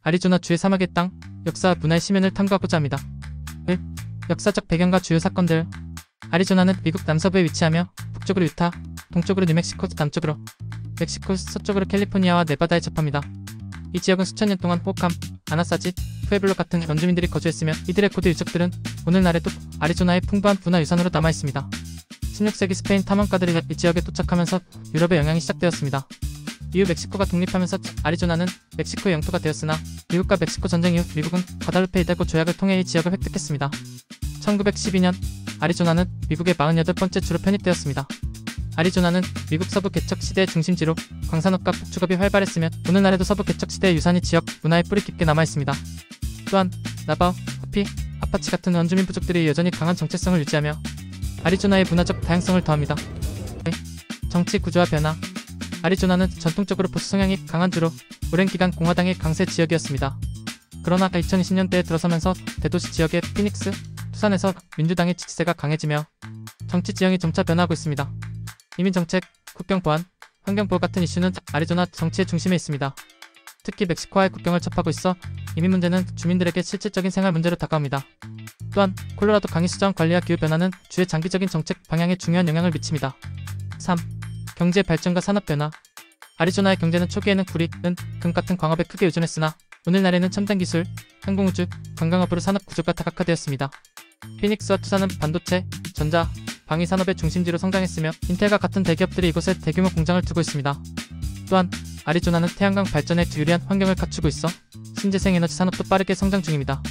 아리조나주의 사막의 땅, 역사와 문화의 심연을 탐구하고자 합니다. 1. 역사적 배경과 주요 사건들. 아리조나는 미국 남서부에 위치하며 북쪽으로 유타, 동쪽으로 뉴멕시코, 남쪽으로 멕시코, 서쪽으로 캘리포니아와 네바다에 접합니다. 이 지역은 수천 년 동안 호캄, 아나사지, 푸에블로 같은 원주민들이 거주했으며 이들의 고대 유적들은 오늘날에도 아리조나의 풍부한 문화 유산으로 남아있습니다. 16세기 스페인 탐험가들이 이 지역에 도착하면서 유럽의 영향이 시작되었습니다. 이후 멕시코가 독립하면서 아리조나는 멕시코의 영토가 되었으나 미국과 멕시코 전쟁 이후 미국은 과달루페 히달고 조약을 통해 이 지역을 획득했습니다. 1912년 아리조나는 미국의 48번째 주로 편입되었습니다. 아리조나는 미국 서부 개척 시대의 중심지로 광산업과 북축업이 활발했으며 오늘날에도 서부 개척 시대의 유산이 지역 문화에 뿌리 깊게 남아있습니다. 또한 나바오, 호피, 아파치 같은 원주민 부족들이 여전히 강한 정체성을 유지하며 아리조나의 문화적 다양성을 더합니다. 정치 구조와 변화. 아리조나는 전통적으로 보수 성향이 강한 주로 오랜 기간 공화당의 강세 지역이었습니다. 그러나 2020년대에 들어서면서 대도시 지역의 피닉스, 투산에서 민주당의 지지세가 강해지며 정치 지형이 점차 변화하고 있습니다. 이민정책, 국경 보안, 환경보호 같은 이슈는 아리조나 정치의 중심에 있습니다. 특히 멕시코와의 국경을 접하고 있어 이민 문제는 주민들에게 실질적인 생활 문제로 다가옵니다. 또한 콜로라도 강의 수자원 관리와 기후변화는 주의 장기적인 정책 방향에 중요한 영향을 미칩니다. 3. 경제 발전과 산업 변화. 아리조나의 경제는 초기에는 구리, 은, 금 같은 광업에 크게 의존했으나 오늘날에는 첨단 기술, 항공우주, 관광업으로 산업 구조가 다각화되었습니다. 피닉스와 투산은 반도체, 전자, 방위 산업의 중심지로 성장했으며 인텔과 같은 대기업들이 이곳에 대규모 공장을 두고 있습니다. 또한 아리조나는 태양광 발전에 유리한 환경을 갖추고 있어 신재생 에너지 산업도 빠르게 성장 중입니다.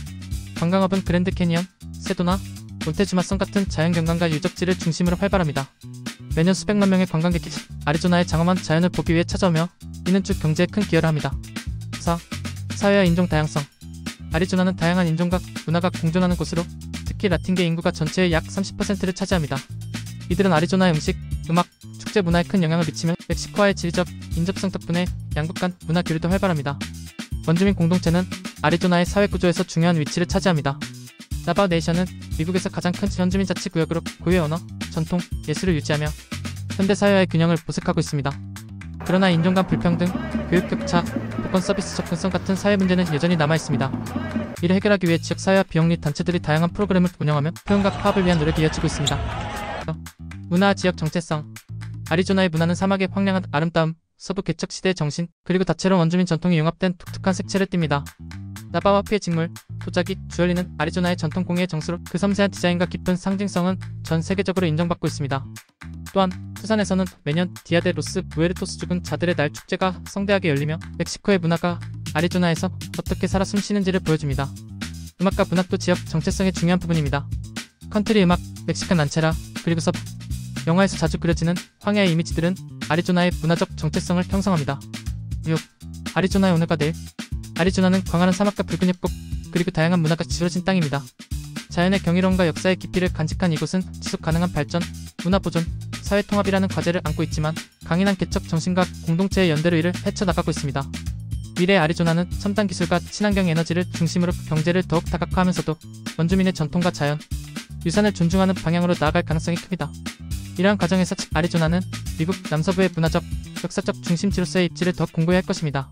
관광업은 그랜드 캐니언, 세도나, 몬테주마성 같은 자연경관과 유적지를 중심으로 활발합니다. 매년 수백만 명의 관광객이 아리조나의 장엄한 자연을 보기 위해 찾아오며 이는 주 경제에 큰 기여를 합니다. 4. 사회와 인종 다양성. 아리조나는 다양한 인종과 문화가 공존하는 곳으로 특히 라틴계 인구가 전체의 약 30%를 차지합니다. 이들은 아리조나의 음식, 음악, 축제 문화에 큰 영향을 미치며 멕시코와의 지리적, 인접성 덕분에 양국 간 문화 교류도 활발합니다. 원주민 공동체는 아리조나의 사회 구조에서 중요한 위치를 차지합니다. 나바오 네이션은 미국에서 가장 큰 현주민 자치구역으로 고유의 언어, 전통, 예술을 유지하며 현대사회와의 균형을 모색하고 있습니다. 그러나 인종 간 불평등, 교육 격차, 보건 서비스 접근성 같은 사회 문제는 여전히 남아있습니다. 이를 해결하기 위해 지역사회와 비영리 단체들이 다양한 프로그램을 운영하며 표현과 파업을 위한 노력이 이어지고 있습니다. 문화 지역 정체성. 아리조나의 문화는 사막의 황량한 아름다움, 서부 개척 시대의 정신, 그리고 다채로운 원주민 전통이 융합된 독특한 색채를 띱니다. 나바와 피의 직물, 도자기, 주얼리는 아리조나의 전통 공예의 정수로 그 섬세한 디자인과 깊은 상징성은 전 세계적으로 인정받고 있습니다. 또한 투산에서는 매년 디아 데 로스 무에르토스 죽은 자들의 날 축제가 성대하게 열리며 멕시코의 문화가 아리조나에서 어떻게 살아 숨쉬는지를 보여줍니다. 음악과 문학도 지역 정체성의 중요한 부분입니다. 컨트리 음악, 멕시칸 란체라, 그리고 섭, 영화에서 자주 그려지는 황야의 이미지들은 아리조나의 문화적 정체성을 형성합니다. 6. 아리조나의 오늘과 내일. 아리조나는 광활한 사막과 붉은 협곡, 그리고 다양한 문화가 지어진 땅입니다. 자연의 경이로움과 역사의 깊이를 간직한 이곳은 지속 가능한 발전, 문화 보존, 사회 통합이라는 과제를 안고 있지만 강인한 개척 정신과 공동체의 연대로 이를 헤쳐나가고 있습니다. 미래의 아리조나는 첨단 기술과 친환경 에너지를 중심으로 경제를 더욱 다각화하면서도 원주민의 전통과 자연, 유산을 존중하는 방향으로 나아갈 가능성이 큽니다. 이러한 과정에서 아리조나는 미국 남서부의 문화적, 역사적 중심지로서의 입지를 더 공고히 할 것입니다.